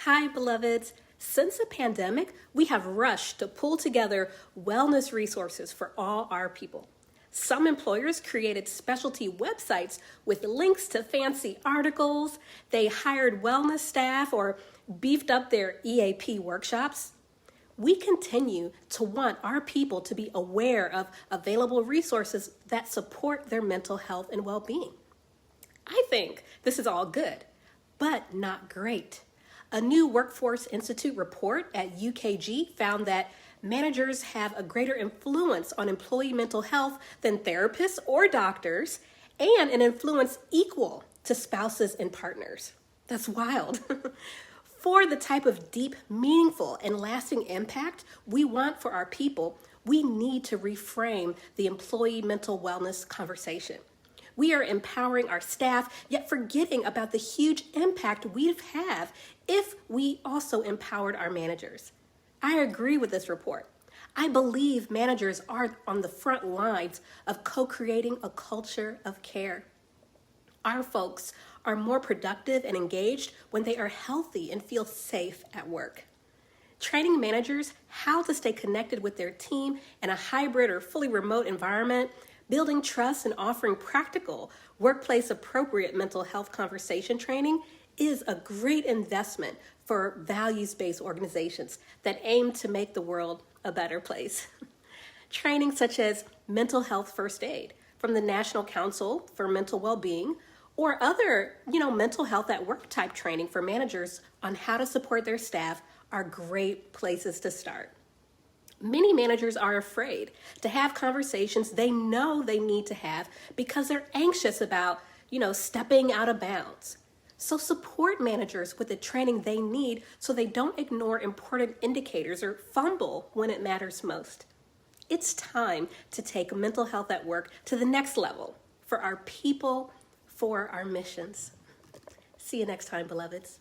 Hi, beloveds. Since the pandemic, we have rushed to pull together wellness resources for all our people. Some employers created specialty websites with links to fancy articles. They hired wellness staff or beefed up their EAP workshops. We continue to want our people to be aware of available resources that support their mental health and well-being. I think this is all good, but not great. A new Workforce Institute report at UKG found that managers have a greater influence on employee mental health than therapists or doctors, and an influence equal to spouses and partners. That's wild. For the type of deep, meaningful, and lasting impact we want for our people, we need to reframe the employee mental wellness conversation. We are empowering our staff, yet forgetting about the huge impact we'd have if we also empowered our managers. I agree with this report. I believe managers are on the front lines of co-creating a culture of care. Our folks are more productive and engaged when they are healthy and feel safe at work. Training managers how to stay connected with their team in a hybrid or fully remote environment, building trust and offering practical, workplace-appropriate mental health conversation training is a great investment for values-based organizations that aim to make the world a better place. Training such as mental health first aid from the National Council for Mental Well-Being, or other, mental health at work type training for managers on how to support their staff are great places to start. Many managers are afraid to have conversations they know they need to have because they're anxious about, stepping out of bounds. So support managers with the training they need so they don't ignore important indicators or fumble when it matters most. It's time to take mental health at work to the next level for our people, for our missions. See you next time, beloveds.